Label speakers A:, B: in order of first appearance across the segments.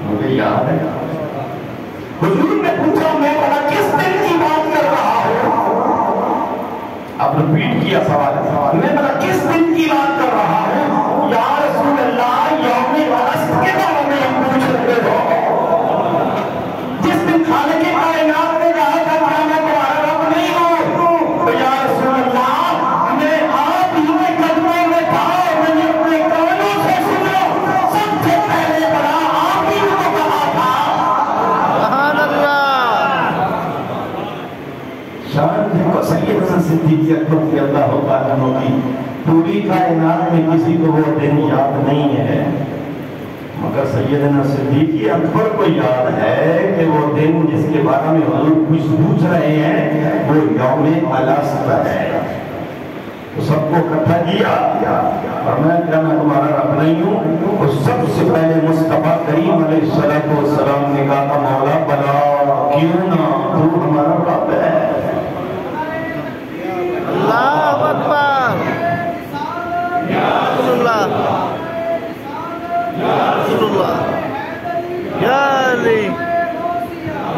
A: مجھے یاد ہے حضور نے پوچھا میں بڑا کس دن کی بات کر رہا ہوں؟ اب رپیٹ کیا سوال، میں بڑا کس دن کی بات کر رہا ہوں؟ یا رسول اللہ یوم الست کے بارے میں ہم پوچھ رہے ہو، جس دن خالق کائنات نے کہا تھا میں تمہارا رب نہیں ہوں، تو یا رسول اللہ میں آپ ہی کے قدموں میں تھا، میں نے اپنے کانوں سے سنا، سب سے پہلے بڑا آپ ہی کو کہا تھا۔
B: سبحان اللہ۔
A: شان کو سیدنا صدیق اکبر رضی اللہ تعالیٰ عنہ کی پوری کائنات میں کسی کو وہ دن یاد نہیں ہے، مگر سیدنا صدیق اکبر کو یاد ہے کہ وہ دن جس کے بارے میں حضور کچھ پوچھ رہے ہیں وہ یوم الست ہے۔ تو سب کو اکٹھا کیا اور میں کیا میں تمہارا رب نہیں ہوں؟ تو سب سے پہلے مصطفیٰ کریم علیہ السلام نے کہا تھا مولا بلا کیوں نہ تو ہمارا رب ہے۔
B: اللہ اکبر۔ یا رسول اللہ، یا رسول اللہ، یا علی،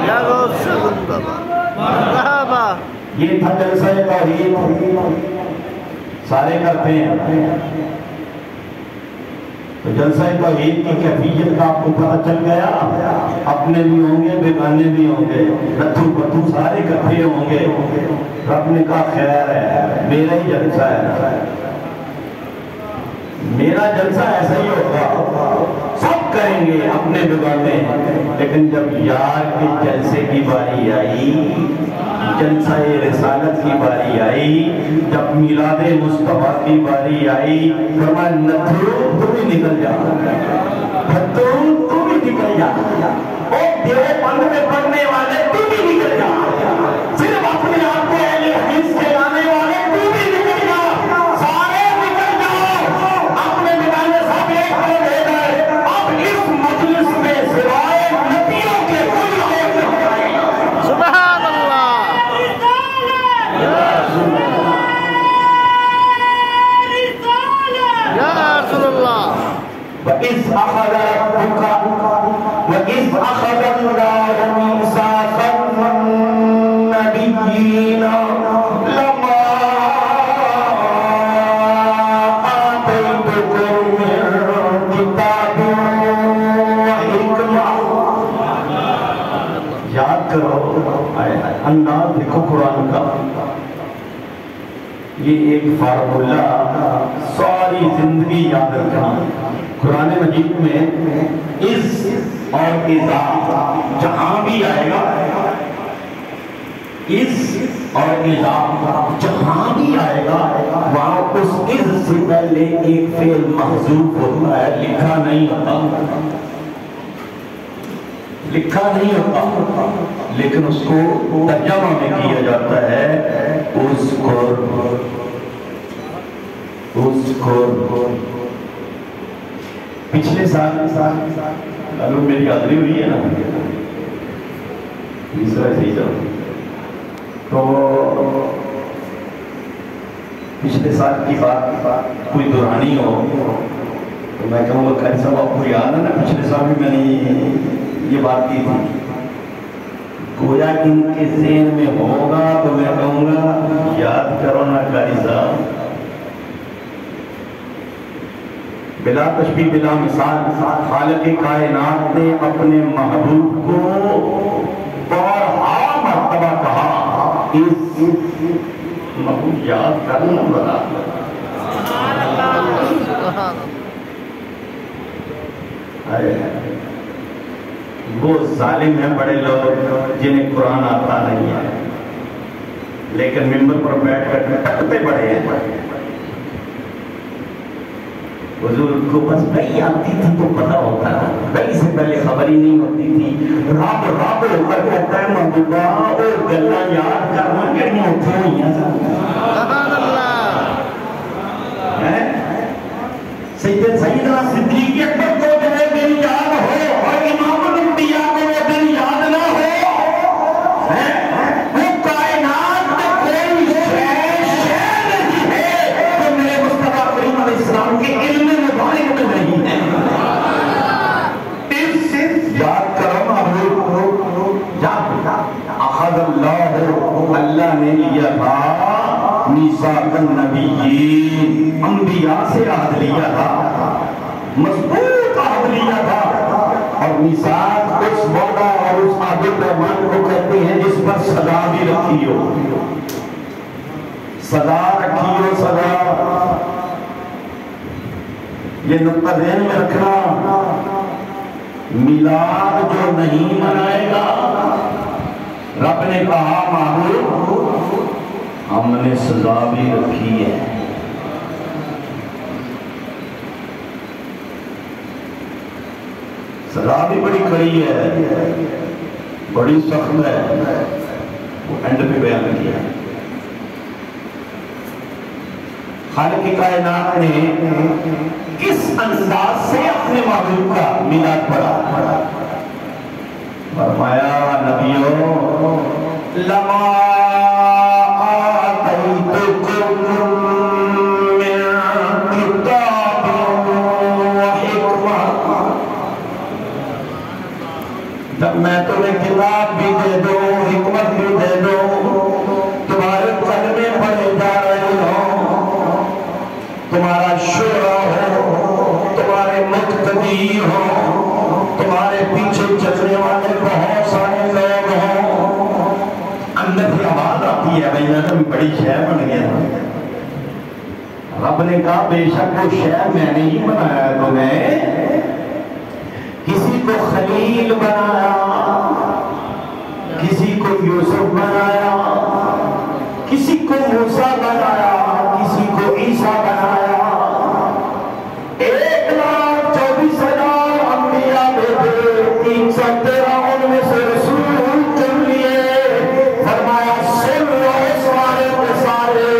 B: یا غوث زندہ صحابہ۔
A: یہ تھا جلسہ توحید، سارے کرتے ہیں۔ تو جلسہ توحید کی کیفیت کا آپ کو پتہ چل گیا، اپنے بھی ہوں گے بیگانے بھی ہوں گے، نتھو پتھو سارے اکٹھے ہوں گے۔ رب نے کہا خیر ہے، میرا ہی جلسہ ہے، میرا جلسہ ایسا ہی ہوگا، سب کریں گے اپنے بیگانے، لیکن جب یار کے جلسے کی باری آئی، جلسہ رسالت کی باری آئی، جب میلاد مصطفیٰ کی باری آئی، فرمایا نتھو تم ہی نکل جا، تم ہی نکل جا، اور دیوے بند میں پڑھنے والے تم ہی نکل جا، صرف اپنے آپ کو اہل حدیث کے لانے والے تم ہی نکل جا، سارے نکل جاؤ، اپنے بنانے سب ایک ہو گئے، اب اس مجلس میں سوائے نبیوں کے کوئی اور نہیں آئے گا۔
B: سبحان اللہ۔ یا رسول اللہ۔
A: وَإِذْ أَخَذَ اللَّهُ مِيثَاقَ النَّبِيِّينَ لَمَا آتَيْتُكُم مِّن كِتَابٍ وَحِكْمَةٍ۔ یاد کرو، انداز دیکھو قرآن کا، یہ ایک فارمولہ ساری زندگی یاد رکھنا۔ قرآن مجید میں اس اور اذا جہاں بھی آئے گا، اس اور اذا جہاں بھی آئے گا، وہاں اس از سے پہلے ایک فعل محذوف ہوتا ہے، لکھا نہیں ہوتا، لکھا نہیں ہوتا، لیکن اس کو ترجمہ میں کیا جاتا ہے اذکر۔ پچھلے سال میری حاضری ہوئی ہے نا، تیسرا صحیح جاؤ، تو پچھلے سال کی بات کوئی دورانی ہو تو میں کہوں گا قاری صاحب آپ کو یاد ہے نا پچھلے سال بھی میں نے یہ بات کی تھی، گویا ان کے ذہن میں ہوگا تو میں کہوں گا یاد کرو نا قاری صاحب۔ بلا تشبیہ بلا مثال خالق کائنات نے اپنے محبوب کو بارہا مرتبہ کہا، اس محبوب یاد کرنا بڑا۔ وہ ظالم ہیں بڑے لوگ جنہیں قرآن آتا نہیں ہے، لیکن ممبر پر بیٹھ کر ٹکتے بڑے ہیں۔ حضور کو بس بھائی آتی تھی تو پتا ہوتا ہے، بھائی سے پہلے خبر ہی نہیں ہوتی تھی، رب رب کر کہتا ہے محبوبہ اور گلہ یاد کرنا کہنی ہوتی ہوئی ہیں۔
B: سبحان اللہ۔
A: سیدنا صدیق اکبر کو جو ہے دن یاد ہو اور امام الانبیاء کو وہ دن یاد نہ ہو، وہ کائنات میں کوئی شے نہیں ہے تو میرے مصطفیٰ کریم علیہ السلام کے علم مبارک میں نہیں ہے۔ میثاق النبیین، انبیاء سے عہد لیا تھا، مضبوط عہد لیا تھا، اور میثاق اس وعدہ اور اس عہد پیمان کو کہتے ہیں جس پر صدا بھی رکھی ہو، صدا رکھی ہو، صدا۔ یہ نقطہ ذہن میں رکھنا، میلاد جو نہیں منائے گا، رب نے کہا محبوب ہم نے سزا بھی رکھی ہے۔ سزا بھی بڑی کڑی ہے، بڑی سخت ہے، وہ اینڈ پہ بیان کیا۔ خالق کائنات نے کس انداز سے اپنے محبوب کا میلاد پڑھا؟ فرمایا نبیوں لما آتیتکم من کتاب و حکمہ، جب میں تمہیں کتاب بھی دے دوں، حکمت بھی دے دوں، تمہارے کلمے پڑھے جا رہے ہوں، تمہارا شورا ہو، تمہارے مقتدی ہو، تمہارے پیچھے چلنے والے بہت سارے لوگ ہوں، اندر سے آواز آتی ہے بھئی میں بڑی شے بن گیا۔ رب نے کہا بے شک وہ شے میں نے ہی بنایا تمہیں، کسی کو خلیل بنایا، کسی کو یوسف بنایا، کسی کو موسیٰ بنایا، کسی کو عیسیٰ بنایا، 1,24,000 انبیاء بھیجے، 313 ان میں سے رسول چن لیے، فرمایا سن لو سارے کے سارے،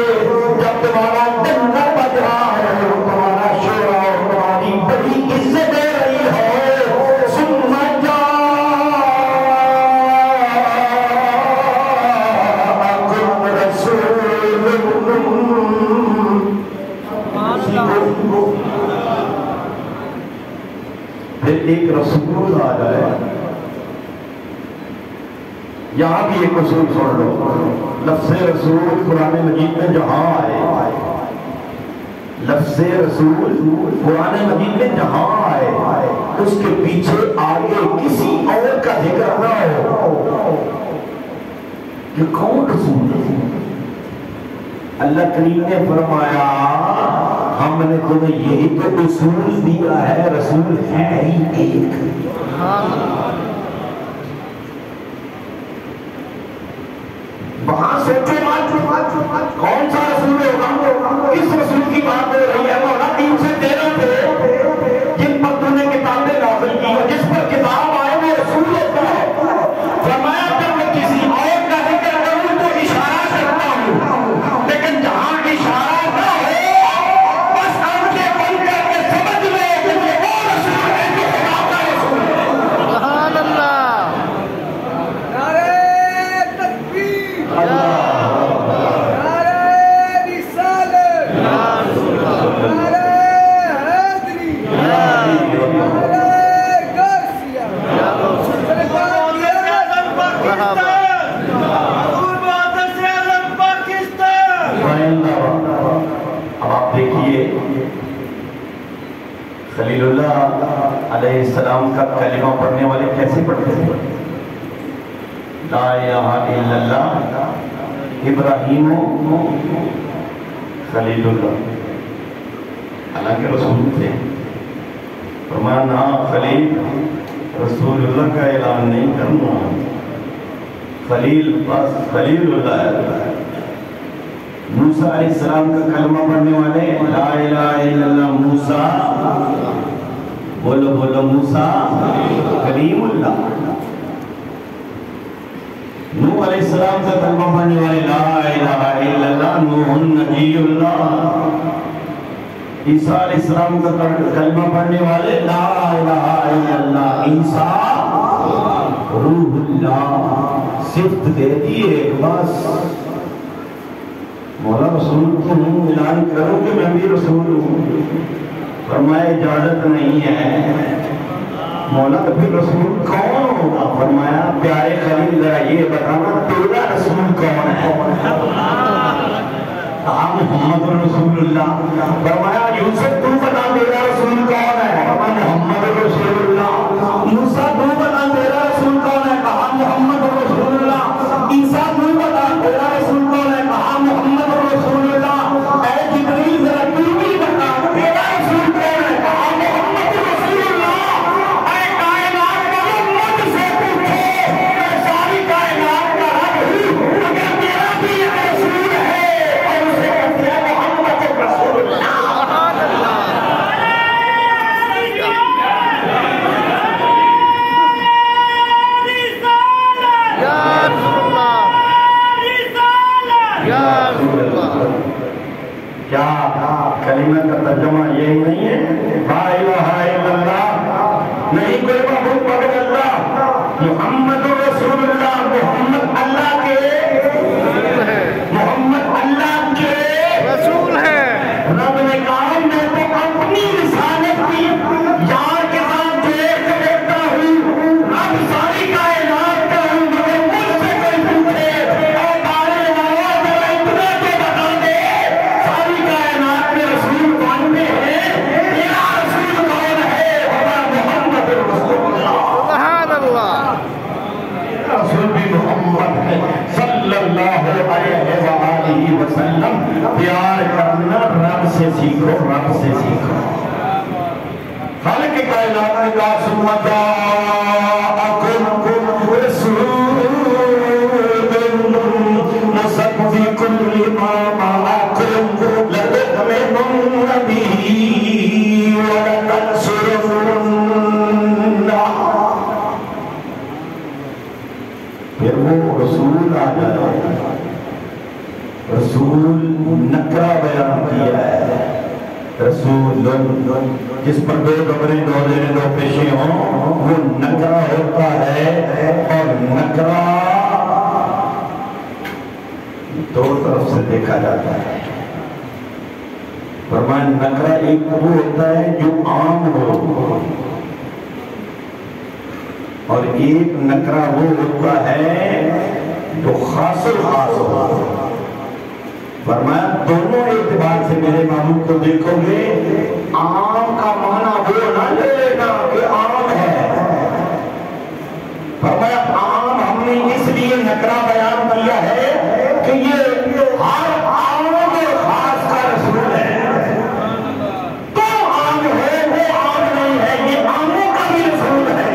A: جب تمہارا ڈنڈا بج رہا ہے، تمہارا شورا تمہاری بڑی عزت دے رہی ہے، ثم جاءکم رسول، پھر ایک رسول آ جائے۔ یہاں بھی ایک اصول سن لو، لفظ رسول قرآن مجید میں جہاں آئے، لفظ رسول قرآن مجید میں جہاں آئے، اس کے پیچھے آگے کسی اور کا ذکر نہ ہو کہ کون رسول ہے۔ اللہ کریم نے فرمایا ہم نے تمہیں یہی تو اصول دیا ہے، رسول ہے ہی ایک۔ وہاں سوچو کون سا رسول ہوگا؟ اس رسول کی بات ہو رہی ہے مولا 313 پہ جن پر تم نے کتابیں نازل کی اور جس پر کتاب آئے وہ رسول ہوتا ہے۔ فرمایا جب میں کسی اور کا ذکر کروں تو اشارہ کرتا ہوں، لیکن جہاں اشارہ نہ ہو بس آنکھیں بند کر کے سمجھ لے کہ وہ رسول ہے جو خدا کا رسول ہے۔
B: سبحان اللہ،
C: نعرہ تکبیر، نعرہ رسالت، نعرہ حیدری، نعرہ غوثیہ، سرکار اعظم پاکستان، حضور محمد اعظم پاکستان۔
A: اب آپ دیکھیے خلیل اللہ علیہ السلام کا کلمہ پڑھنے والے کیسے پڑھتے تھے؟ لا الہ الا اللہ ابراہیم خلیل اللہ، حالانکہ رسول تھے۔ فرمایا نا خلیل رسول اللہ کا اعلان نہیں کرنا، خلیل بس خلیل اللہ ہے۔ موسیٰ علیہ السلام کا کلمہ پڑھنے والے لا الہ الا اللہ موسیٰ، بولو بولو موسیٰ کلیم اللہ۔ نوح علیہ السلام کا کلمہ پڑھنے والے لا الہ الا اللہ نوح نجی اللہ۔ عیسیٰ علیہ السلام کا کلمہ پڑھنے والے لا الہ الا اللہ عیسیٰ روح اللہ۔ صفت دے دی ایک بس، مولا رسول تو ہوں، اعلان کروں کہ میں بھی رسول ہوں۔ فرمایا اجازت نہیں ہے۔ مولا تو پھر رسول کون ہوگا؟ فرمایا پیارے خلیل ذرا یہ بتانا تیرا رسول کون ہے؟ کہا محمد رسول اللہ. فرمایا یوسف تو بتا تیرا رسول کون ہے؟ کہا محمد رسول اللہ. موسیٰ تو بتا تیرا رسول کون ہے؟ کہا محمد رسول اللہ. عیسیٰ تو بتا تیرا رسول کون ہے؟ کہا محمد رسول اللہ. اے جبریل ذرا تو بھی بتا تیرا رسول کون ہے؟ کہا محمد رسول اللہ. اے کائنات کا رب مجھ سے پوچھو، میں ساری کائنات کا رب ہوں، مگر میرا بھی ایک رسول ہے اور اسے کہتے ہیں محمد رسول اللہ. کیا کلمہ کا ترجمہ یہی نہیں ہے؟ لا الہ الا اللہ، نہیں کوئی معبود مگر اللہ، محمد رسول اللہ. محمد اللہ کے
B: رسول ہے.
A: رب نے کہا میں تو اپنی رسالت کی یار کے ساتھ جوڑ کے دیکھتا ہوں. رب ساری کائنات کا ہوں، مگر مجھ سے کوئی پوچھے اے بارے والا ذرا اتنا تو بتا دے ساری کائنات میں رسول کون ہیں؟ تیرا رسول کون ہے؟ محمد رسول اللہ.
B: سبحان اللہ.
A: رسول بھی محمد ہے صلی اللہ علیہ وآلہ وسلم. پیار کرنا رب سے سیکھو، رب سے سیکھو. خالق کائنات نے کہا ثم جاءکم رسول مصدق لما معکم لتؤمنن به ولتنصرنہ. پھر وہ رسول آ جائے. رسول نکرہ بیان کیا ہے. رسول جس پر دو قبریں دو زیریں دو پیشیں ہوں وہ نکرہ ہوتا ہے، اور نکرہ دو طرف سے دیکھا جاتا ہے. فرمایا نکرہ ایک وہ ہوتا ہے جو عام ہو، اور ایک نکرہ وہ ہوتا ہے جو خاص خاص ہو. فرمایا دونوں اعتبار سے میرے محبوب کو دیکھو گے. عام کا معنی وہ نہ لے لینا کہ عام ہے. فرمایا عام ہم نے اس لیے نکرہ بیان کیا ہے کہ یہ ہر عام اور خاص کا رسول ہے. تم عام ہے، وہ عام نہیں ہے، یہ عاموں کا بھی رسول ہے.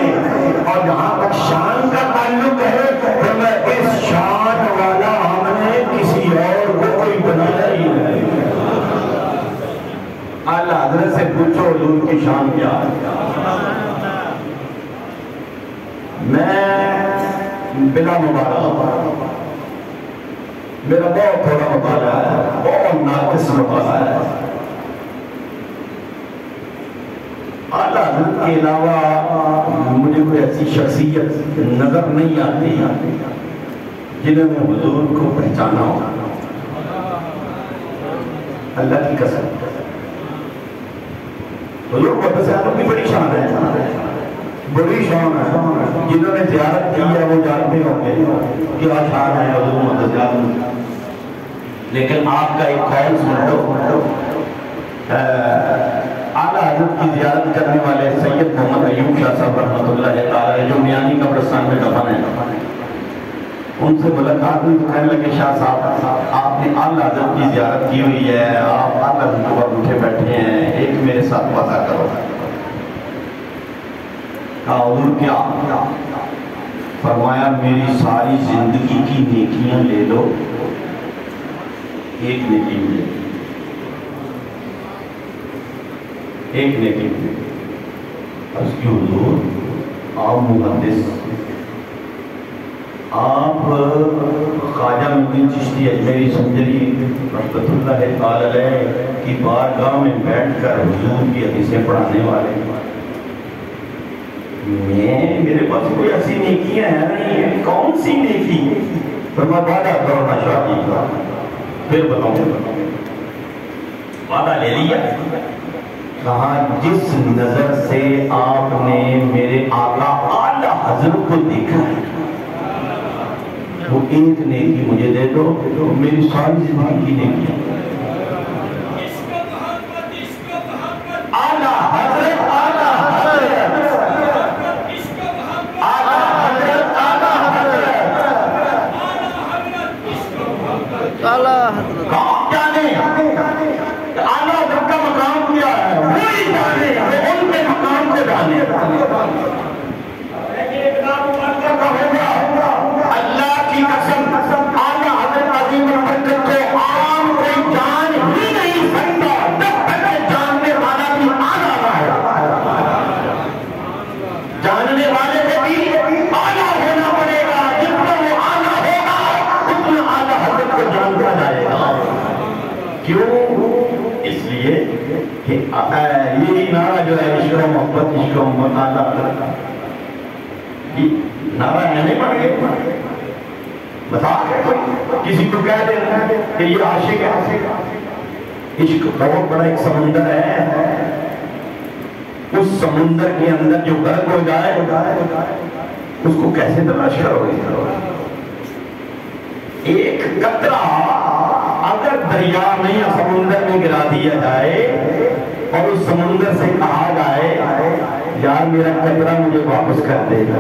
A: اور جہاں تک شان کا تعلق ہے تو میں اس شان والا ہم نے کسی اور کو کوئی بنایا ہی نہیں. اعلیٰ حضرت سے پوچھو حضور کی شان کیا ہے. میں بلا مبالغہ، میرا بہت تھوڑا مطالعہ ہے، بہت ناقص مطالعہ ہے. اعلیٰ حضرت کے علاوہ مجھے کوئی ایسی شخصیت نظر نہیں آتی جنہوں نے حضور کو پہچانا ہو. اللہ کی قسم حضور کو پہچانوں کی بڑی شان ہے، بڑی شان ہے. جنہوں نے زیارت کی ہے وہ جانتے ہوں گے کیا شان ہے حضور متزیان. لیکن آپ کا ایک قول سن لو. اعلیٰ حضرت کی زیارت کرنے والے سید محمد ایوب شاہ صاحب رحمۃ اللہ تعالی جو میانی قبرستان میں دفن ہیں، ان سے ملاقات ہوئی تو کہنے لگے شاہ صاحب آپ نے اعلیٰ حضرت کی زیارت کی ہوئی ہے، آپ اعلیٰ حضرت پر اٹھے بیٹھے ہیں، ایک میرے ساتھ وعدہ کرو. کہا حضور کیا؟ فرمایا میری ساری زندگی کی نیکیاں لے لو، ایک نیکی ملے، ایک نیکی ملے. اس کی حضور آپ محدث، آپ خواجہ معین چشتی اجمیری سنجری رحمۃ اللہ تعالی علیہ کی بارگاہ میں بیٹھ کر حضور کی حدیثیں پڑھانے والے. میرے پاس کوئی ایسی نیکیاں ہیں نہیں ہے. کون سی نیکی؟ فرمایا وعدہ کرو نا شادی کا. پھر بتاؤں. وعدہ لے لیا. کہا جس نظر سے آپ نے میرے آقا اعلیٰ حضرت کو دیکھا ہے وہ ایک نیکی مجھے دے دو میری ساری زندگی کی نیکی اعلیٰ حضرت اعلیٰ حضرت اعلیٰ حضرت اعلیٰ حضرت
B: اعلیٰ حضرت
A: کیا نہیں اعلیٰ حضرت کا مقام کیا ہے وہی جانے ان کے مقام سے جانے اللہ کی قسم اعلیٰ حضرت عظیم البرکت کو عام کوئی جان ہی نہیں سکتا جب تک جاننے والا بھی اعلیٰ نہ ہو جاننے والے کو بھی اعلیٰ ہونا پڑے گا جتنا وہ اعلیٰ ہوگا اتنا اعلیٰ حضرت کو جانتا جائے گا کیوں اس لیے کہ یہی نعرہ جو ہے عشق و محبت اعلیٰ حضرت نعرہ ہے نہیں پڑھ گئے بتا کسی کو کہہ دے کہ یہ عاشق ہے عشق بہت بڑا ایک سمندر ہے اس سمندر کے اندر جو غرق ہو جائے اس کو کیسے تلاش کرو گے ایک قطرہ اگر دریا میں یا سمندر میں گرا دیا جائے اور اس سمندر سے کہا جائے یار میرا قطرہ مجھے واپس کر دے گا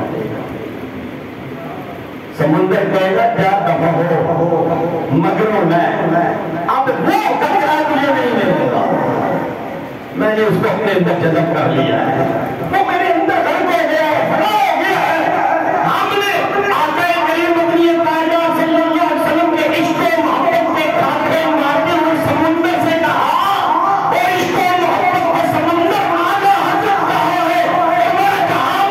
A: سمندر کہے گا کیا دفع ہو مگر میں اب وہ قطرہ تجھے نہیں ملے گا میں نے اس کو اپنے اندر جذب کر لیا ہے وہ میرے اندر غرق ہو گیا ہے بڑا ہو گیا ہے ہم نے آقا کریم مدنی طاہرہ صلی اللہ علیہ وسلم کے عشق و محبت کے کھاتے مارتے ہوئے سمندر سے کہا اور عشق و محبت کا سمندر اعلیٰ حضرت کہا ہے ہمارا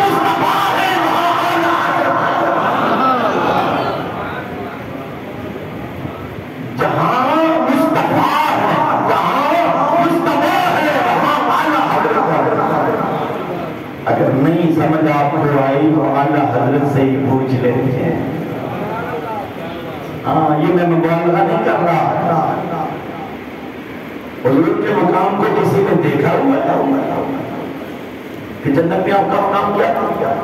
A: جہاں مصطفیٰ ہے وہاں اعلیٰ جہاں مصطفیٰ ہے اگر نہیں سمجھ آپ کو آئی تو اعلیٰ حضرت سے ہی پوچھ لیتے ہیں ہاں یہ میں مبالغہ نہیں کر رہا حضور کے مقام کو کسی نے دیکھا ہوا ہے کہ جنت میں آپ کا مقام کیا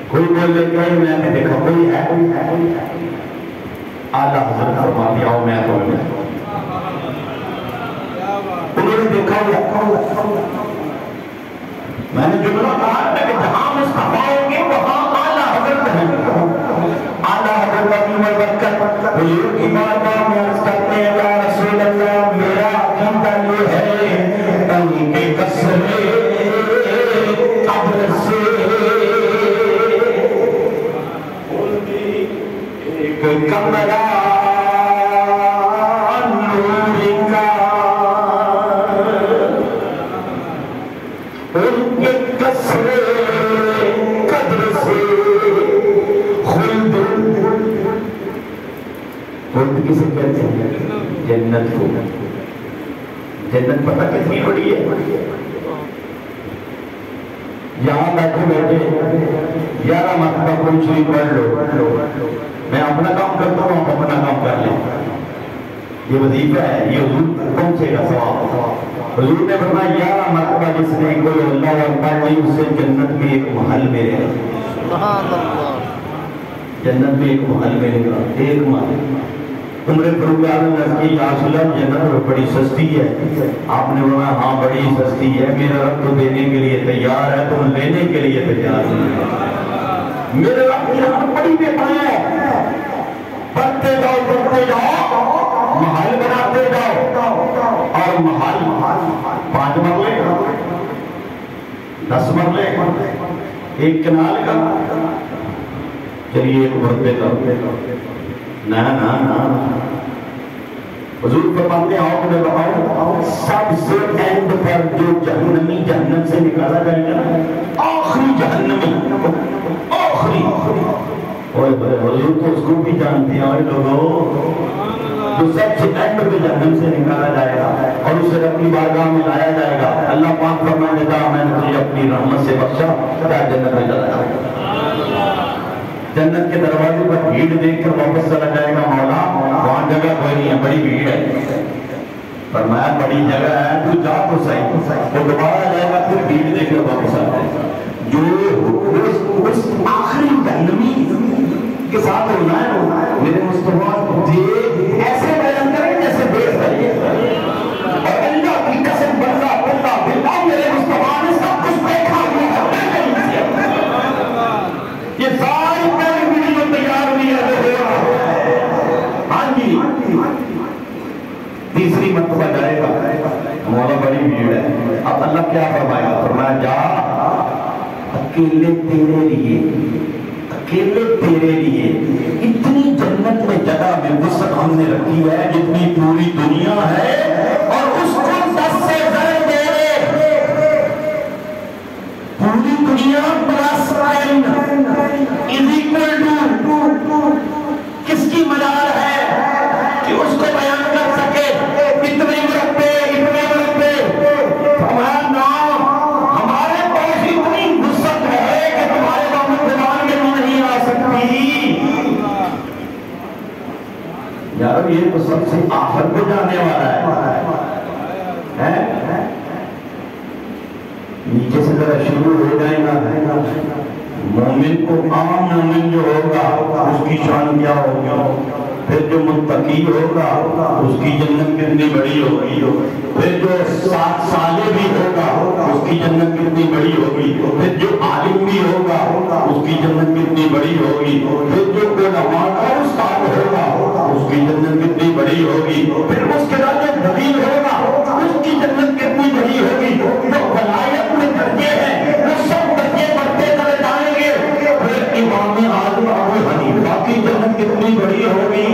A: کوئی بول لیتے ہیں میں نے دیکھا کوئی ہے اعلیٰ حضرت فرما دیا ہوں میں تو انہوں نے دیکھا ہوا میں نے جملہ کہا کہ جہاں مصطفیٰ ہوگی وہاں اعلیٰ حضرت ہے اعلیٰ حضرت کی برکت حضور کی بارگاہ میں عرض کرتے ہیں یا رسول اللہ میرا عقیدہ یہ ہے ان کے کسرے قبر سے ایک کمرہ کسے کہتے ہیں جنت کو جنت پتہ کتنی بڑی ہے یہاں بیٹھے بیٹھے 11 مرتبہ کوئی شریف پڑھ لو میں اپنا کام کرتا ہوں آپ اپنا کام کر لیں یہ وظیفہ ہے یہ حضور پہنچے گا ثواب حضور نے فرمایا 11 مرتبہ جس نے کوئی اللہ اکبر نہیں اس سے جنت میں ایک محل میں رہے
B: سبحان اللہ
A: جنت میں ایک محل میں رہے ایک محل عمر فاروق اعظم نے کہا یا رسول اللہ جنت بڑی سستی ہے آپ نے فرمایا ہاں بڑی سستی ہے میرا رب تو دینے کے لیے تیار ہے تم لینے کے لیے تیار نہیں میرے رب کی رحمت بڑی بے پناہ ہے بڑھتے جاؤ محل بناتے جاؤ اور محل 5 مرلے 10 مرلے ایک کنال کا چلیے ایک مرتبے کا نہ حضور فرماتے ہیں آؤ میں بتاؤں سب سے اینڈ پر جو جہنمی جہنم سے نکالا جائے گا آخری جہنمی آخری حضور تو اس کو بھی جانتے ہیں اور لوگوں جو سب سے اینڈ پہ جہنم سے نکالا جائے گا اور اسے اپنی بارگاہ میں لایا جائے گا اللہ پاک فرمانے کا میں نے تجھے اپنی رحمت سے بخشا کیا جنت میں چلا جائے گا جنت کے دروازے پر بھیڑ دیکھ کر واپس چلا جائے گا مولا وہاں جگہ کوئی نہیں ہے بڑی بھیڑ ہے فرمایا بڑی جگہ ہے تو جا تو صحیح وہ دوبارہ جائے گا پھر بھیڑ دیکھ کر واپس آ جائے گا جو اس آخری جہنمی کے ساتھ ہونا ہے میرے مصطفیٰ ایسے بیان کریں جیسے دیکھ رہے ہیں اور اللہ کی قسم بندہ باللہ میرے مصطفیٰ نے سب کچھ دیکھا ہوا ہے یہ ساری پہلی ویڈیو تیار ہوئی ہے ہاں جی تیسری مرتبہ جائے گا مولا بڑی بھیڑ ہے اب اللہ کیا فرمائے گا فرمایا جا اکیلے تیرے لیے اتنی جنت میں جگہ میں وسعت ہم نے رکھی ہے جتنی پوری دنیا ہے اور اس کو 10 سے ضرب دے دے پوری دنیا پلس کس کی مجال ہے کہ اس کو بیان کر سکے اتنے مرتبے فرمایا نا ہمارے پاس اتنی وسعت ہے کہ تمہارے زبان میں نہیں آ سکتی یار یہ تو سب سے آخر کو جانے والا ہے نیچے سے ذرا شروع ہو جائے گا مومن کو عام مومن جو ہوگا اس کی شان کیا ہوگی پھر جو متقی ہوگا اس کی جنت کتنی بڑی ہوگی پھر جو 7 سالے بھی ہوگا اس کی جنت کتنی بڑی ہوگی پھر جو عالم بھی ہوگا اس کی جنت کتنی بڑی ہوگی پھر جو علماء کا استاد ہوگا اس کی جنت کتنی بڑی ہوگی پھر اس کے بعد جو نبی ہوگا اس کی جنت کتنی بڑی ہوگی جو ولایت میں درجے ہیں وہ سب درجے بڑھتے چلے جائیں گے پھر امام اعظم ابو حنیفہ کی جنت کتنی بڑی ہوگی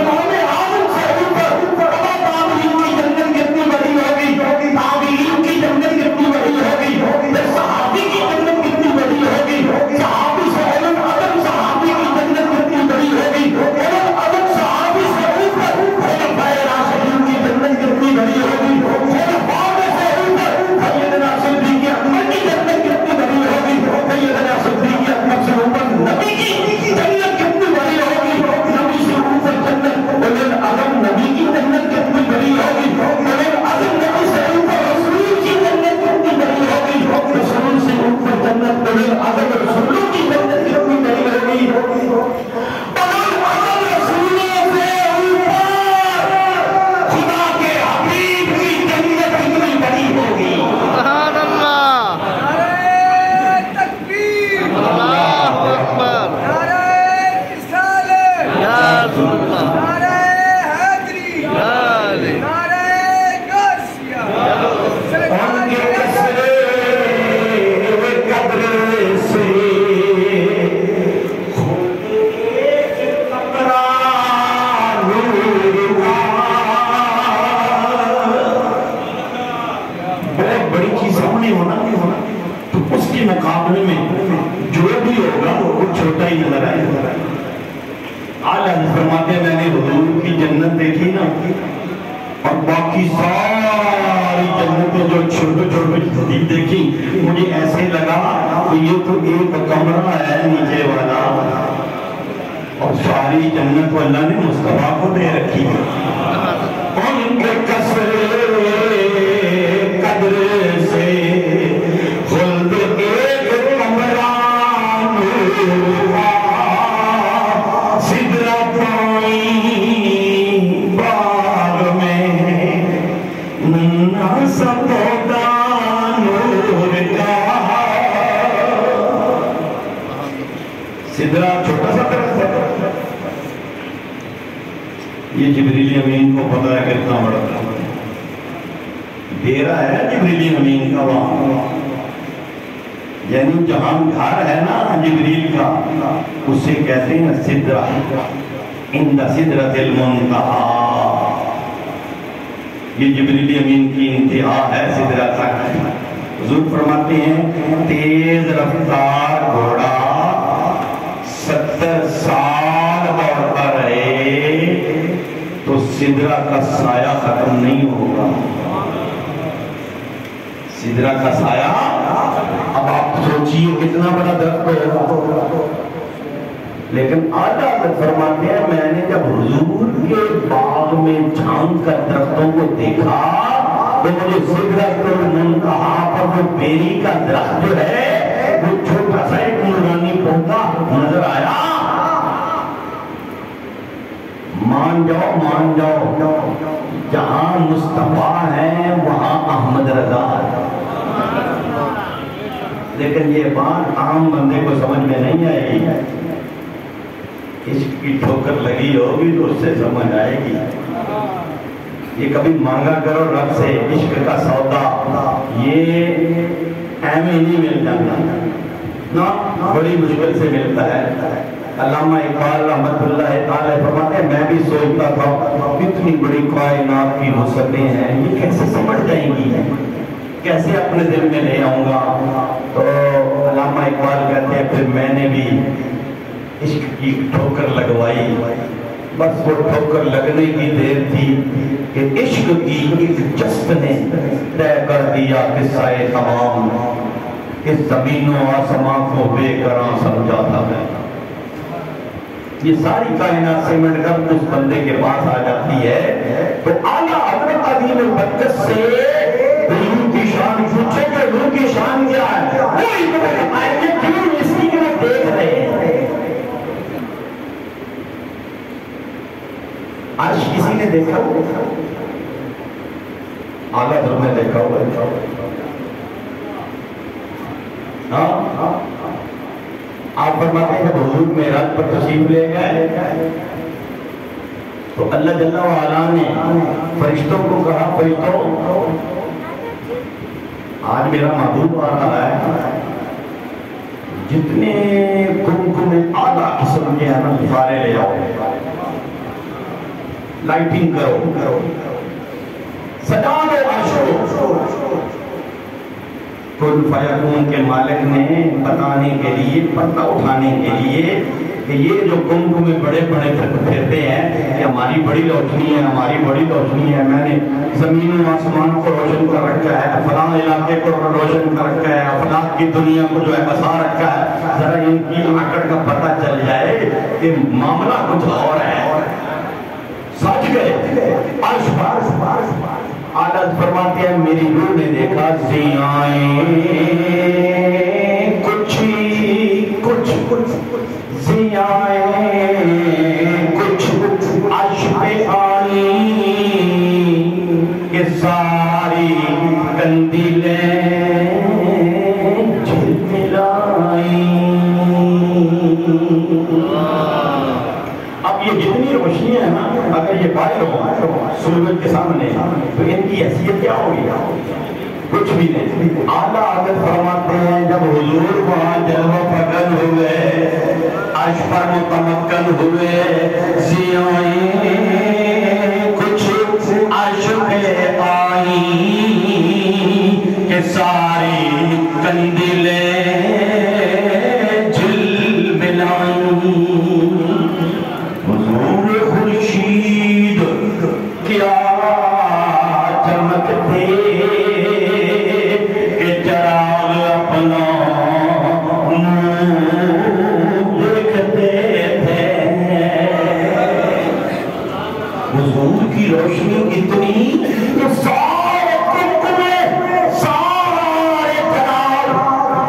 A: امام اعظم سے اوپر بابا تابعین کی جنت کتنی بڑی ہوگی تابعین کی جنت کتنی بڑی ہوگی پھر صحابی کی جنت کتنی بڑی ہوگی صحابی سے علم ادب صحابی کی جنت کتنی بڑی ہوگی علم ادب صحابی سے اوپر خلفائے راشدین کی جنت کتنی بڑی ہوگی خلفاء سے اوپر سیدنا صدیق اکبر کی جنت کتنی بڑی ہوگی سیدنا صدیق اکبر سے اوپر نبی کی جنت کتنی بڑی ہوگی نبی سے اوپر جنت علم ادب نبی کی جنت کتنی بڑی ہوگی علم ادب نبی سے اوپر رسول کی جنت کتنی بڑی ہوگی رسول سے اوپر جنت علم ادب رسولوں کی جنت کتنی بڑی ہوگی خدا کے حبیب کی جنت کتنی بڑی ہوگی
B: سبحان اللہ
C: نعرہ تکبیر
B: اللہ اکبر
C: نعرہ رسالت
B: یا رسول اللہ
C: نعرہ حیدری
B: یا علی
C: نعرہ غوثیہ
A: ان کے کسرے و قدر سے خود ایک قطرہ نور کا بہت بڑی چیز سامنے ہونا تو اس کے مقابلے میں جو بھی ہوگا وہ چھوٹا ہی نظر آئے اعلیٰ فرماتے ہیں میں نے حضور کی جنت دیکھی نا اور باقی ساری جنتیں جو چھوٹے چھوٹے دیکھی مجھے ایسے لگا کہ یہ تو ایک کمرہ ہے نیچے والا اور ساری جنت کو اللہ نے مصطفیٰ کو دے رکھی ہے ان کے کسرے قدر سے خلد ایک کمرہ نور کا سدرہ پائی باغ میں ننھا سا پودا نور کا سدرہ چھوٹا سا درخت ہے یہ جبریل امین کو پتا ہے کتنا بڑا تھا ڈیرا ہے جبریل امین کا وہاں یعنی جہاں گھر ہے نا جبریل کا اسے کہتے ہیں سدرہ عند سدرۃ المنتہا یہ جبریل امین کی انتہا ہے سدرہ تک حضور فرماتے ہیں تیز رفتار گھوڑا 70 سال دوڑتا رہے تو سدرہ کا سایہ ختم نہیں ہوگا سدرہ کا سایہ اب آپ سوچئے کتنا بڑا درخت ہوگا لیکن آدھا فرماتے ہیں میں نے جب حضور کے باغ میں جھانک کر درختوں کو دیکھا تو مجھے سدرۃ المنتہا پر وہ بیری کا درخت جو ہے وہ چھوٹا سا ایک نورانی پودا نظر آیا مان جاؤ جہاں مصطفیٰ ہیں وہاں احمد رضا ہے۔ لیکن یہ بات عام بندے کو سمجھ میں نہیں آئے گی، عشق کی ٹھوکر لگی ہوگی تو اس سے سمجھ آئے گی۔ یہ کبھی مانگا کرو رب سے عشق کا سودا، یہ اہم ہی نہیں مل جاتا نا، بڑی مشکل سے ملتا ہے۔ علامہ اقبال رحمۃ اللہ تعالی فرماتے ہیں میں بھی سوچتا تھا اتنی بڑی کائنات کی وسعتیں ہیں، یہ کیسے سمجھ جائیں گی، کیسے اپنے دل میں لے آؤں گا؟ تو علامہ اقبال کہتے ہیں پھر میں نے بھی عشق کی ٹھوکر لگوائی، بس وہ ٹھوکر لگنے کی دیر تھی کہ عشق کی ایک جست نے طے کر دیا قصہ تمام، اس زمین و آسمان کو بے قرار سمجھا تھا میں۔ یہ ساری کائنات سمٹ کر اس بندے کے پاس آ جاتی ہے تو اعلیٰ حضرت عظیم البرکت سے روح کی شان پوچھے کہ روح کی شان کیا ہے، وہی تمہیں بتائیں گے کیوں اسی کے لیے دیکھ رہے ہیں۔ عرش کسی نے دیکھا ہو؟ اعلیٰ حضرت نے دیکھا ہو؟ ہاں آپ فرماتے ہیں جب حضور معراج پر تشریف لے گئے تو اللہ جل وعلا نے فرشتوں کو کہا فرشتوں آج میرا محبوب آ رہا ہے، جتنے کمکم اعلیٰ قسم کے ہیں نا سارے لے آؤ، لائٹنگ کرو، سجا دو عرش کو۔ کن فیکون کے مالک نے بتانے کے لیے، پردہ اٹھانے کے لیے کہ یہ جو کمکم میں بڑے بڑے پھرتے ہیں کہ ہماری بڑی روشنی ہے، ہماری بڑی روشنی ہے، میں نے زمین و آسمان کو روشن کر رکھا ہے، فلاں علاقے کو روشن کر رکھا ہے، افلاک کی دنیا کو جو ہے بسا رکھا ہے، ذرا ان کی آکڑ کا پتہ چل جائے کہ معاملہ کچھ اور ہے۔ سچ گئے عرش پر عادت فرماتے ہیں میری روح نے دیکھا زیائیں کچھ زیائیں کچھ عرش پہ آئی کہ ساری قندیلیں جھلملائیں۔ اب یہ جتنی روشنیاں ہیں نا اگر یہ باہر ہو سورج کے سامنے تو ان کی حیثیت کیا ہوگی؟ کچھ بھی نہیں۔ اعلیٰ حضرت فرماتے ہیں جب حضور وہاں جلوہ فکن ہوئے، عرش پر متمکن ہوئے، زیائیں کچھ عرش پہ آئی کہ ساری قندیلیں جھلملائیں۔ حضور خورشید کیا چمکتے کہ چراغ اپنا دیکھتے تھے۔ حضور کی روشنی اتنی کہ سارے کمک میں سارے چراغ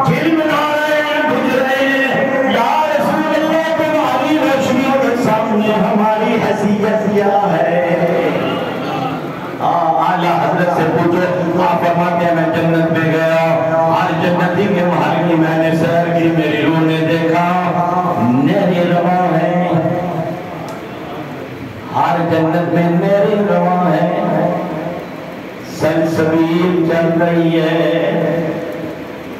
A: جھلملا رہے ہیں، بجھ رہے ہیں۔ یا رسول اللہ تمہاری روشنی کے سامنے ہماری حیثیت کیا ہے؟ اعلیٰ حضرت سے پوچھو، آپ فرماتے ہیں میں جنت میں گیا، ہر جنتی کے محل کی میں نے سیر کی، میری روح نے دیکھا نیری رواں ہے، ہر جنت میں نیری رواں ہے، سلسبیل چل رہی ہے،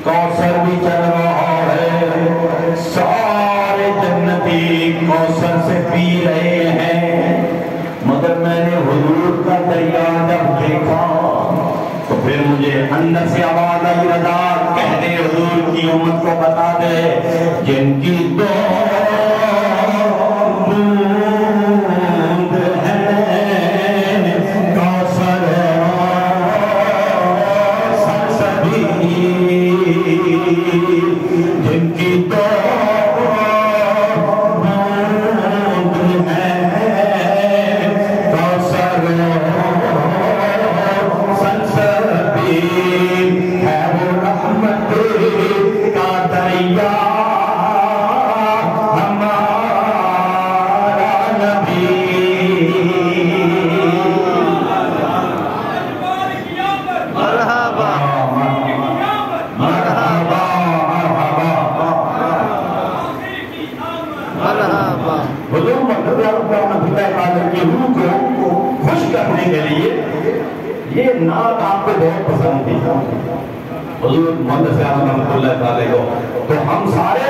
A: کوثر بھی چل رہا ہے، سارے جنتی کوثر سے پی رہے ہیں۔ مگر میں نے حضور کا دریا جب دیکھا تو پھر مجھے اندر سے آواز آئی رضا کہہ دے حضور کی امت کو بتا دے جن کی دو بوند ہے کوثر سلسبیل، جن کی دو ایک نعت آپ کو بہت پسند تھی حضور محمد صلی اللہ علیہ وسلم، تو ہم سارے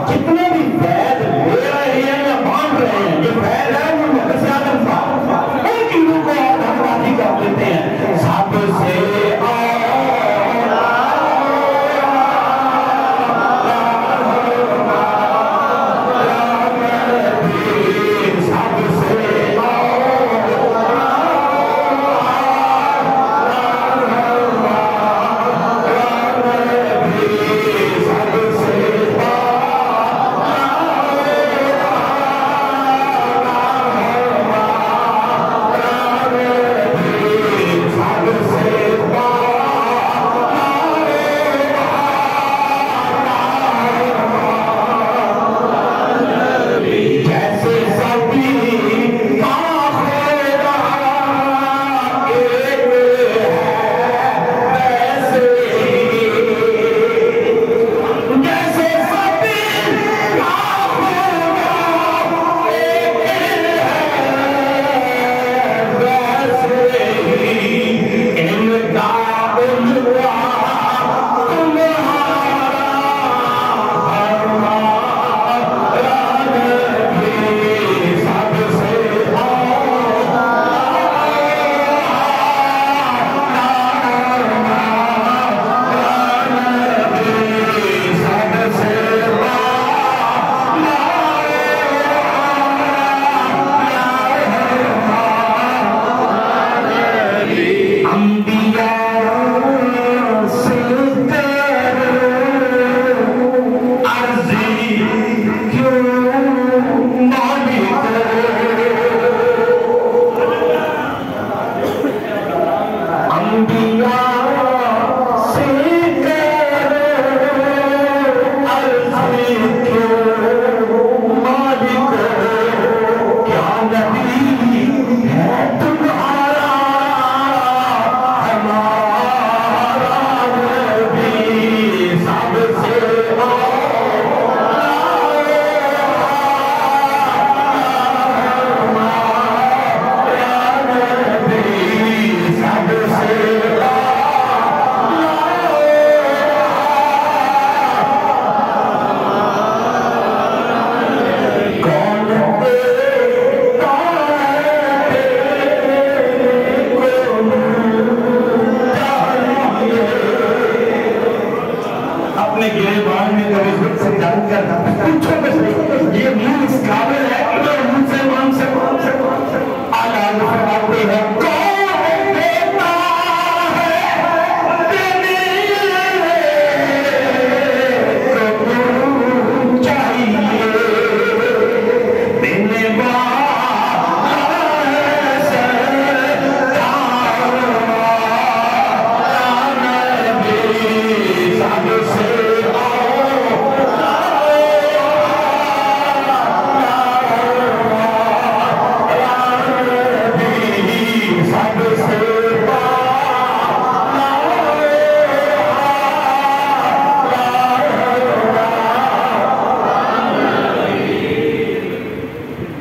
A: جتنے بھی فیض لے رہے ہیں یا مان رہے ہیں، یہ فیض ہے وہ محمد صلی اللہ علیہ وسلم، ان چیزوں کو آپ ہم راضی کر لیتے ہیں سب سے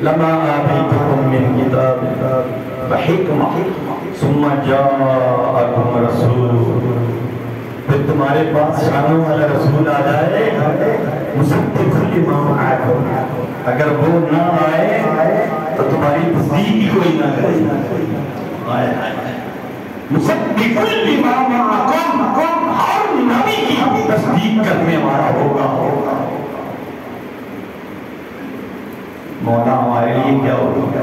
A: لما آتيتكم من كتاب وحكمة ثم جاءكم رسول، پھر تمہارے پاس شانوں والا رسول آ جائے مصدق لما معكم، اگر وہ نہ آئے تو تمہاری تصدیق ہی کوئی نہ کرے. مصدق لما معكم، ہر نبی کی تصدیق کرنے والا ہوگا. مولا ہمارے لیے کیا ہوگا؟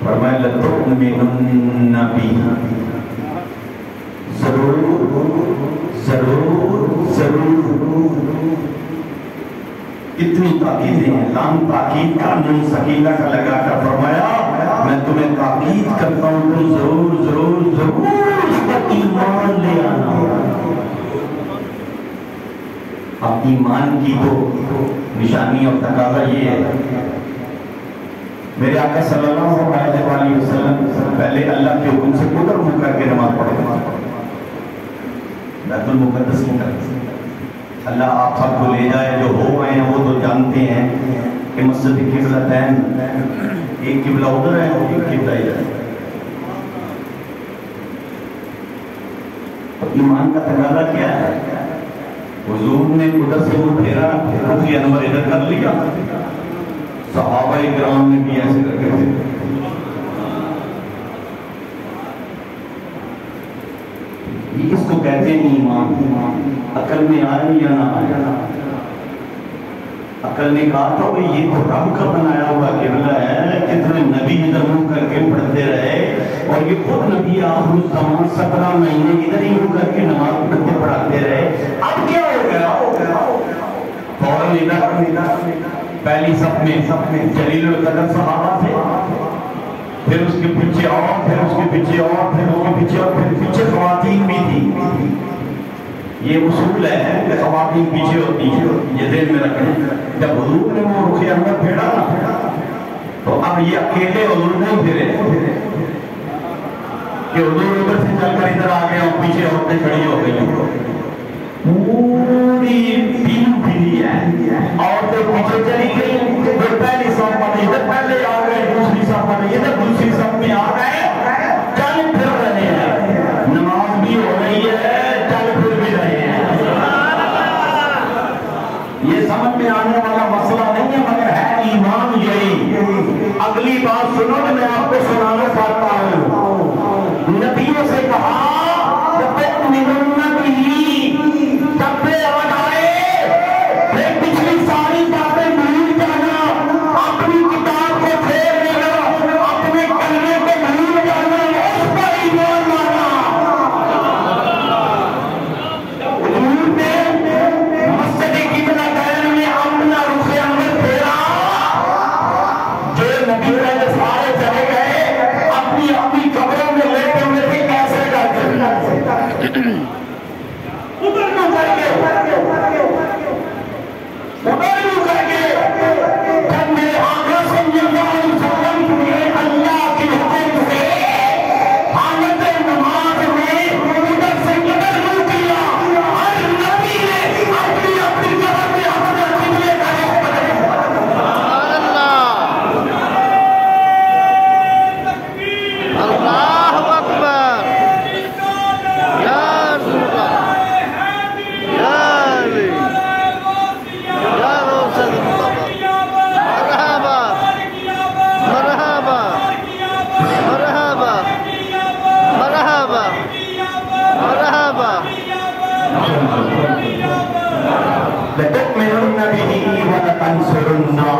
A: فرمایا لَتُؤْمِنُنَّ بِهِ، ضرور ضرور ضرور. اتنی تاکیدیں ہیں، لام تاکید کا نون سکینہ کا لگا کر فرمایا میں تمہیں تاکید کرتا ہوں تم ضرور ضرور ضرور اس پر ایمان لے آنا. اب ایمان کی تو نشانی اور تقاضا یہ ہے، میرے آقا صلی اللہ علیہ وآلہ وسلم پہلے اللہ کے حکم سے قدر منہ کر کے نماز پڑھے، بیت المقدس کی طرف. اللہ آپ سب کو لے جائے، جو ہو گئے ہیں وہ تو جانتے ہیں کہ مسجد قبلتین، ایک قبلہ ادھر ہے اور ایک قبلہ ادھر ہے. ایمان کا تقاضا کیا ہے؟ حضور نے ادھر سے وہ پھیرا، رخ انور ادھر کر لیا، صحابہ کرام نے بھی ایسے کر کے پھیرا۔ اس کو کہتے ہیں ایمان۔ عقل میں آئے یا نہ آئے، عقل نے کہا تھا وہ یہ تو رب کا بنایا ہوا قبلہ ہے، کتنے نبی ادھر منہ کر کے پڑھتے رہے، اور یہ خود نبی آخر الزمان 17 مہینے ادھر ہی منہ کر کے نماز پڑھتے پڑھاتے رہے۔ اب کیا ہو گیا؟ فوراً ادھر پہلی صف میں جلیل القدر صحابہ تھے، پھر اس کے پیچھے اور، پھر اس کے پیچھے اور، پھر اس کے پیچھے اور، پھر پیچھے خواتین بھی تھی۔ یہ اصول ہے کہ خواتین پیچھے ہوتی ہیں، یہ ذہن میں رکھیں۔ جب حضور نے وہ رخ انور پھیرا تو اب یہ اکیلے حضور نہیں پھرے کہ حضور ادھر سے چل کر ادھر آ گئے اور پیچھے عورتیں کھڑی ہو گئی، پوری ٹیم پھری ہے، عورتیں پیچھے چلی گئی، پھر پہلی صف میں ادھر پہلے آ گئے، دوسری صف میں ادھر دوسری صف میں آ گئے، چل پھر رہے ہیں، نماز بھی ہو رہی ہے، چل پھر بھی رہے ہیں۔ یہ سمجھ میں آنے والا مسئلہ نہیں ہے، مگر ہے ایمان یہی۔ اگلی بات سنو کہ میں آپ کو سنانا چاہتا ہوں، نبیوں سے کہا جب تک نمنا بھی جب پہ آن آئے پھر پچھلی ساری باتیں بھول جانا، اپنی کتاب کو پھیر لینا، اپنے کلمے کو بھول جانا، اس پر ایمان لانا۔ حضور نے مسجد قبلہ گھر میں اپنا رخ انور پھیرا، جو نبی والے سارے چلے گئے اپنی اپنی قبروں میں لیٹے ہوئے تھے، کیسے کرتے ادھر نہ کر کے جب میرے آقا صلی اللہ علیہ وسلم نے اللہ کے حکم سے حالت نماز میں ادھر سے ادھر منہ کیا، ہر نبی نے اپنی اپنی جگہ پہ اپنا قبلے کا رخ بدلا۔
B: اللہ اکبر، یا رسول اللہ، یا علی، یا روشن مصطفیٰ، مرحبا مرحبا مرحبا مرحبا مرحبا۔
A: لَتُؤْمِنُنَّ بِهِ وَلَتَنْصُرُنَّهُ،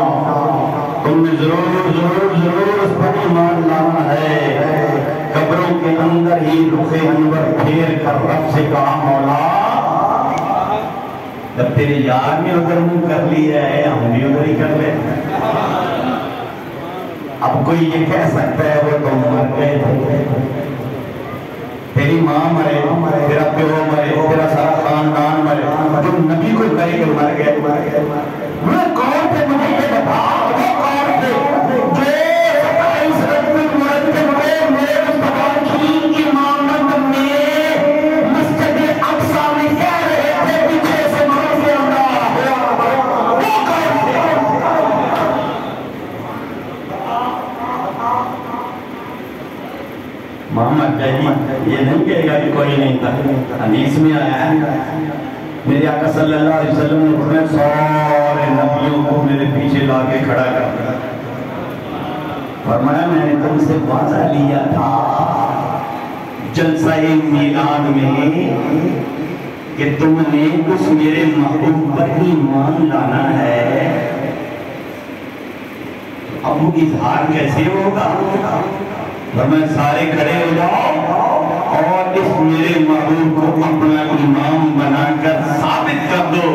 A: تم نے ضرور اس پر ایمان لانا ہے۔ قبروں کے اندر ہی رخ انور پھیر کر رب سے کہا مولا جب تیرے یار نے ادھر منہ کر لیا ہے ہم بھی ادھر ہی کر لیں۔ اب کوئی یہ کہہ سکتا ہے وہ تم مر گئے تھے، تیری ماں مرے، تیرا پیو مرے، تیرا سارا خاندان مرے، جو نبی کو کہے کہ مر گئے، وہ کون تھے مجھے یہ بتا، وہ کون تھے جو 27 رجب المرتب میں میرے مصطفیٰ کی امامت میں مسجد اقصی میں کہہ رہے تھے پیچھے سے مرضی اللہ، وہ کون تھے؟ محمد جی یہ نہیں کہے گا کہ کوئی نہیں تھا، حدیث میں آیا ہے میرے آقا صلی اللہ علیہ وسلم نے فرمایا سارے نبیوں کو میرے پیچھے لا کے کھڑا کر دیا، فرمایا میں نے تم سے وعدہ لیا تھا جلسہ میلاد میں کہ تم نے اس میرے محبوب پر ایمان لانا ہے، اب وہ اظہار کیسے ہوگا؟ فرمایا سارے کھڑے ہو جاؤ اور اس میرے محبوب کو اپنا امام بنا کر ثابت کر دو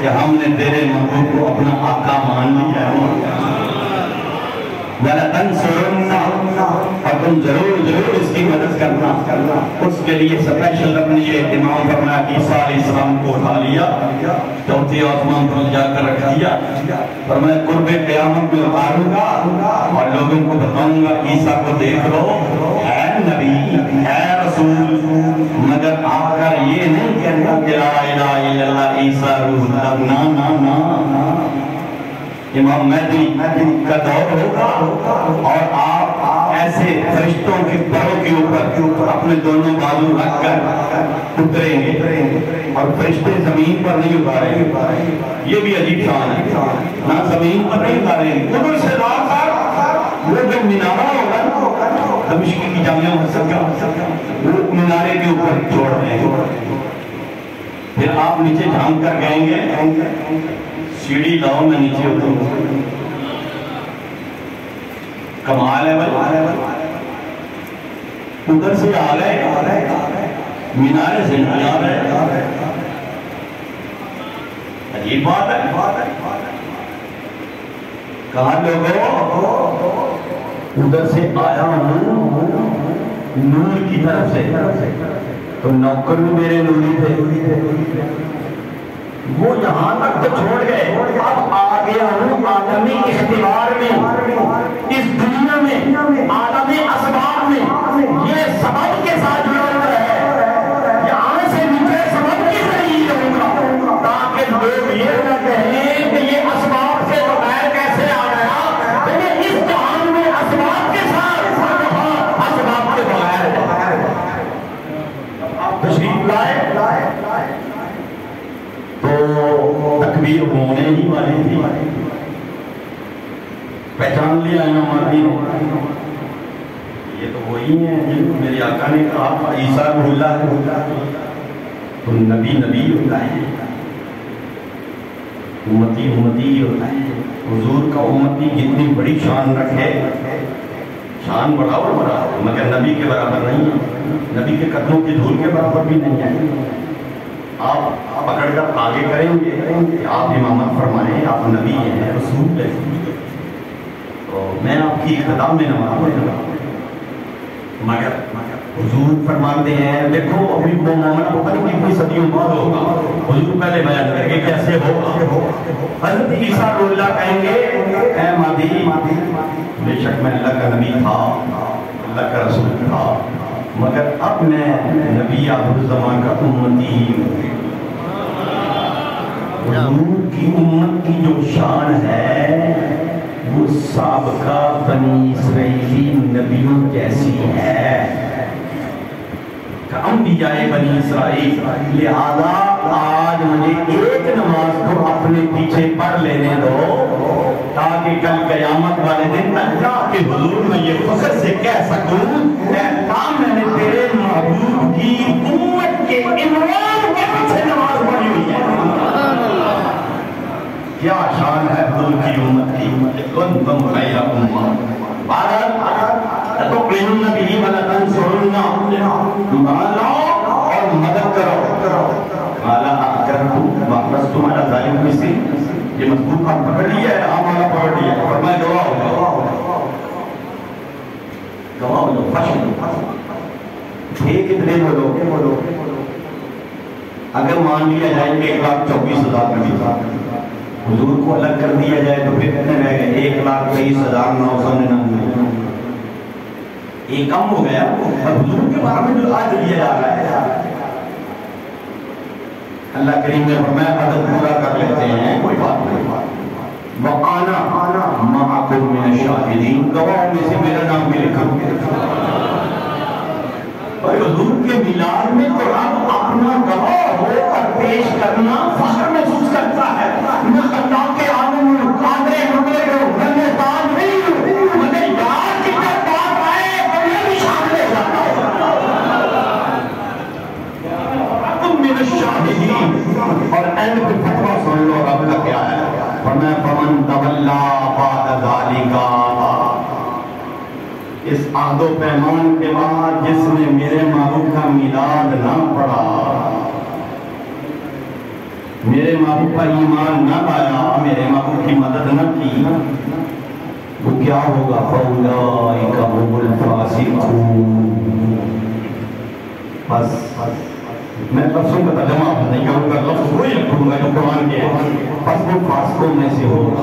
A: کہ ہم نے تیرے محبوب کو اپنا آقا مان لیا ہے۔ وَلَتَنْصُرُنَّهُ، اور تم ضرور اس کی مدد کرنا۔ اس کے لیے سپیشل اپنی یہ اہتمام فرمایا کہ عیسیٰ علیہ السلام کو اٹھا لیا، چوتھی آسمان پر جا کر رکھ دیا، فرمایا قرب قیامت میں اتاروں گا اور لوگوں کو بتاؤں گا عیسیٰ کو دیکھ لو، ہے نبی ہے رسول، مگر آ کر یہ نہیں کہنا کہ لا الہ الا اللہ عیسیٰ روح اللہ، نا نا نا، امام مہدی کا دور ہوگا اور آپ ایسے فرشتوں کے پروں کے اوپر اپنے دونوں بازو رکھ کر اتریں گے اور فرشتے زمین پر نہیں اتاریں گے. یہ بھی عجیب شان ہے, نہ زمین پر نہیں اتاریں گے. ادھر سے رات وہ جو مینارہ ہوگا دمشق کی جامعہ مسجد کا, وہ مینارے کے اوپر چھوڑ دیں گے. پھر آپ نیچے جھانک کر کہیں گے سیڑھی لاؤ میں نیچے اتروں. کمال ہے بھائی, ادھر سے آ گئے مینارے سے نہیں آ رہے. عجیب بات ہے. کہا لوگوں ادھر سے آیا ہوں نور کی طرف سے, تو نوکر بھی میرے نوری تھے, وہ یہاں تک تو چھوڑ گئے. اب آ گیا ہوں عالمی اختبار میں, اس دنیا میں عالمی اسباب میں. یہ سبب کے ساتھ جڑا ہے, یہاں سے نیچے سبب کے ذریعے جاؤں گا تاکہ لوگ یہ نہ کہیں کہ یہ اسباب سے بغیر کیسے آ گیا. اس جہان میں اسباب کے ساتھ اسباب کے بغیر تشریف لائے تو تکبیر ہونے ہی والی تھی. پہچان لیا امام مہدی نے, یہ تو وہی ہیں جن کو میرے آقا نے کہا عیسیٰ روح اللہ ہے. تو نبی ہوتا ہے, امتی ہوتا ہے. حضور کا امتی جتنی بڑی شان رکھے, شان بڑا مگر نبی کے برابر نہیں ہے, نبی کے قدموں کی دھول کے برابر بھی نہیں ہے. آپ پکڑ کر آگے کریں گے کہ آپ امامت فرمائیں, آپ نبی ہیں, رسول ہیں, تو میں آپ کی اقتدا میں نماز. مگر حضور فرماتے ہیں دیکھو ابھی وہ معاملہ پتہ نہیں کتنی صدیوں بعد ہوگا, حضور پہلے بیان کریں گے کیسے ہوگا. حضرت عیسیٰ روح اللہ کہیں گے اے مہدی بے شک میں اللہ کا نبی تھا, اللہ کا رسول تھا, مگر اب میں نبی آخر الزمان کا امتی ہوں. حضور کی امت کی جو شان ہے وہ سابقہ بنی اسرائیلی نبیوں جیسی ہے, انبیاء بنی اسرائیل. لہذا آج مجھے ایک نماز کو اپنے پیچھے پڑھ لینے دو تاکہ کل قیامت والے دن اللہ کے حضور میں یہ فخر سے کہہ سکوں میں نے تیرے محبوب کی امت کے عنوان کے پیچھے نماز پڑھی ہوئی ہے. کیا شان ہے حضور کی امت کی, کنتم خیر امہ. تؤمنون به ولتنصرنہ, ایمان لاؤ اور مدد کرو. قال اقررتم واقررتم علی ذلک مصری. یہ مضبوط آپ پکڑ لیا ہے, آپ والا پکڑ لیا ہے, اور میں گواہ ہو جاؤ فشل تھے کتنے بولو. اگر مان لیا جائے 1,24,000 نبی, حضور کو الگ کر دیا جائے تو پھر کتنے رہ گئے 1,23,999. یہ کم ہو گیا. اور حضور کے بارے میں جو آج لیا جا رہا ہے اللہ کریم نے فرمایا عدد پورا کر لیتے ہیں, کوئی بات نہیں. وَقَانَا مَعَكُمْ مِنَ الشَّاهِدِينَ, گواہوں میں سے میرا نام بھی لکھا. اور حضور کے میلاد میں تو رب اپنا گواہ ہو کر پیش کرنا فخر محسوس کرتا ہے. میں اللہ کے عالم میں قادر مغرے ہوں, میں تاج نہیں ہوں, مگر یاد کی جب بات آئے تو میں بھی شامل لے جاتا ہوں. تم میرے شاہدین. اور اینڈ پہ فتوہ سن لو رب کا کیا ہے, فرمایا فمن تولا بعد ذالک, اس عہد و پیمان کے بعد جس نے میرے محبوب کا میلاد نہ پڑھا, میرے محبوب کا ایمان نہ لایا, میرے محبوب کی مدد نہ کی, وہ کیا ہوگا؟ فَأُولَئِكَ هُمُ الْفَاسِقُونَ. بس میں لفظوں کا ترجمہ نہیں کروں گا, لفظ وہی رکھوں گا جو قرآن کے ہیں. بس وہ فاسقوں میں سے ہوگا.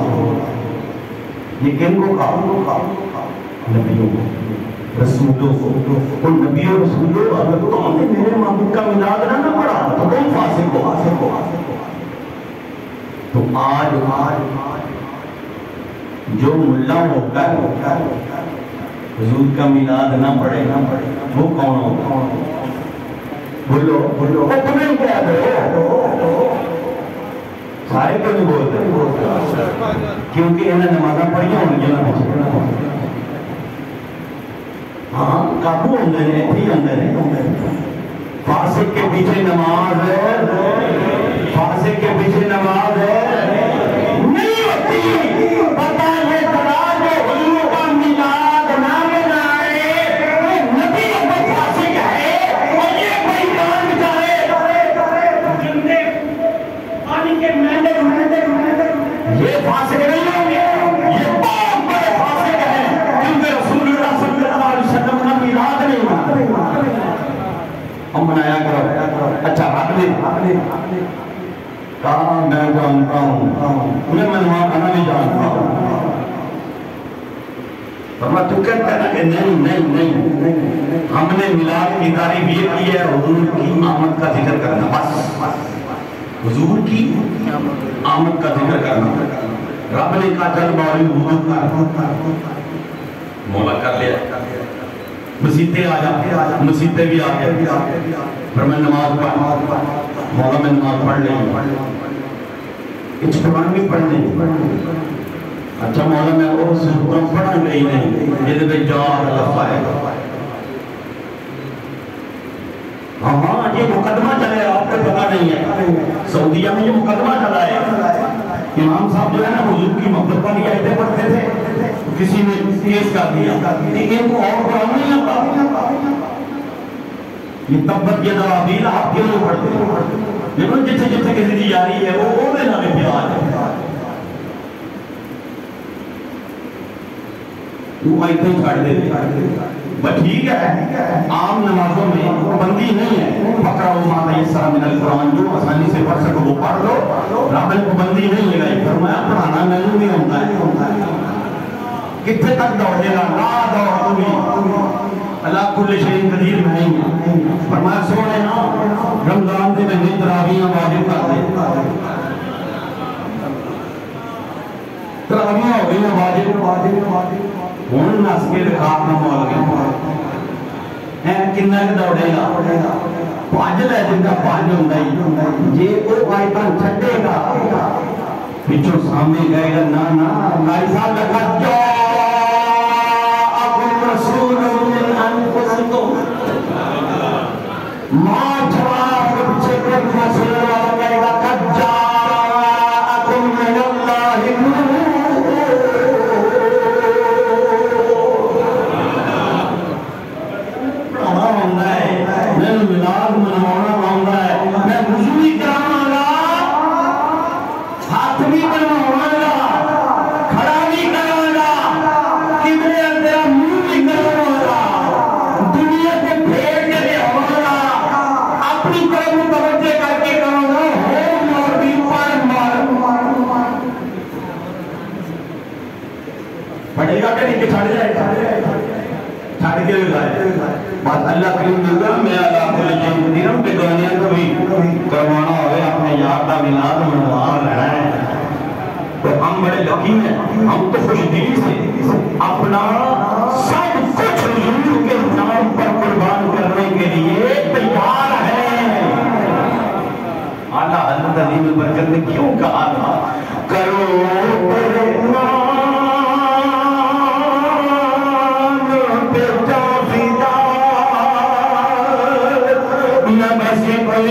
A: یہ کن کو کہا؟ نبیوں کو, رسولوں کو. ان نبیوں رسولوں اگر تم نے میرے محبوب کا میلاد نہ پڑھا تو تم فاسق ہو. تو آج جو ملا ہو کر حضور کا میلاد نہ پڑھے وہ کون ہو؟ بولو بولو تمہیں کیا دو سارے کو نہیں بولتے کیونکہ انہیں نمازاں پڑھیاں ہونگی نہ ہاں قابو اندر ہے تھی اندر ہے فاسق کے پیچھے نماز ہے فاسق کے پیچھے نماز ہے نہیں ہوتی پتہ یہ ترا جو حضور کا میلاد نہ منائے نبی اپنے فاسق ہے اور یہ کوئی ایمان بچائے جندے پانی کے مہندے یہ فاسق نہیں ہوں گے یہ بہت بڑے فاسق ہیں کیونکہ رسول اللہ صلی اللہ علیہ وسلم کا میلاد نہیں منایا ہم منایا کرو اچھا رب نے کہا میں جانتا ہوں انہیں میں بھی جانتا ہوں فرمایا تو کہتا ہے نا کہ نہیں ہم نے میلاد کی تعریف یہ کی ہے حضور کی آمد کا ذکر کرنا بس حضور کی آمد کا ذکر کرنا رب نے کہا چل باوری وضو کر مولا کر لیا مسیطے آ جا مسیطے بھی آ گیا پر میں نماز پڑھ مولا میں نماز پڑھ لیں اچھ قرآن بھی پڑھ لیں اچھا مولا میں وہ سورتوں پڑھا گئی نہیں یہ دے جا لفظ ہے ہاں یہ مقدمہ چلے آپ کو پتہ نہیں ہے سعودیہ میں یہ مقدمہ چلا ہے امام صاحب جو ہے نا حضور کی محبت والی آیتیں پڑھتے تھے کسی نے کیس کر دیا ان کو اور قرآن نہیں آتا یہ تبت یہ دعابیل آپ کیوں نہیں پڑھتے لیکن جتنے کسی دی جاری ہے وہ دینا بھی پیار ہے وہ آیتیں چھاڑ دیتے بس ٹھیک ہے عام نمازوں میں بندی نہیں ہے فقرہ و ما تیسر من القرآن جو آسانی سے پڑھ سکو وہ پڑھ لو رب نے کو بندی نہیں لگائی فرمایا پڑھانا نہیں بھی ہوتا ہے کتنے تک دوڑے گا لا دوڑ بھی اللہ کل شیء قدیر نہیں ہے فرمایا سونے رمضان دے میں تراویحاں واجب کر دے تراویحاں ہو گئی واجب ہون نس کے رکھاب نہ مول گئے کنہ کے دوڑے گا پانچ لے جن کا پانچ ہوتا ہی یہ وہ آئیتان چھٹے گا پچھو سامنے گئے گا نا اللہ صاحب لکھا جاءکم رسول من انفسکم ماں جواب کے پچھے کر رسول اللہ کہے گا قد جاءکم من اللہ نور ملاد منوانا آؤں ہے میں وضوئی کرانا گا ہاتھ بھی بنوانا گا کھڑا بھی کرانا کبرے اندر منہ بھی کرانا دنیا سے پھیڑ کے لئے ہمارا اپنی طرف متوجہ کر کے کرانا ہوم اور بھی پر مار پڑھے گا کہ نہیں کہ چھاڑ جائے چھاڑ کے لگائے بات اللہ کریم دیگا میں اللہ کو لجن قدیرم پہ دنیا کو بھی کروانا ہوئے اپنے یار دا ملاد منوار رہنا ہے تو ہم بڑے لکی ہیں ہم تو خوش دل سے اپنا سب کچھ حضور کے نام پر قربان کرنے کے لیے تیار ہیں اعلیٰ حضرت عظیم برکت نے کیوں کہا تھا کرو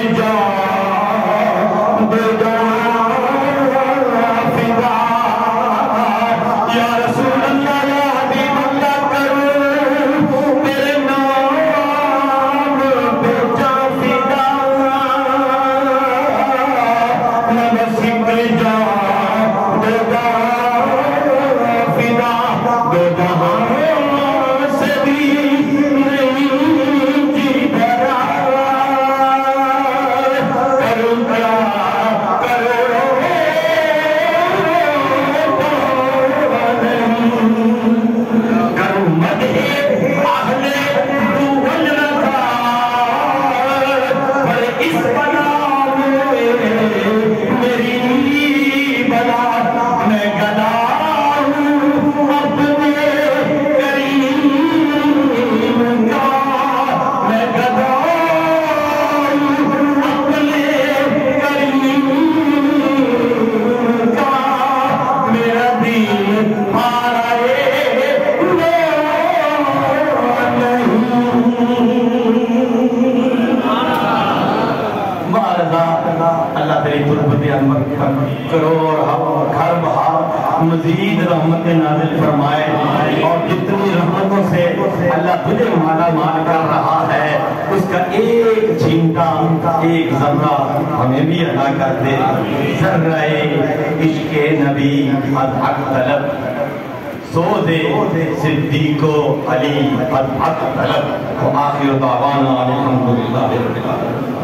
D: Go!
A: کروڑ گھر بہار مزید رحمت نازل فرمائے، اور جتنی رحمتوں سے اللہ تجھے مالا مال کر رہا ہے اس کا ایک چھینٹا ایک ذرہ ہمیں بھی عطا کر دے۔ ذرہ عشق نبی از حق طلب، سوز صدیق و علی از حق طلب۔ وآخر دعوانا الحمدللہ رب العالمین۔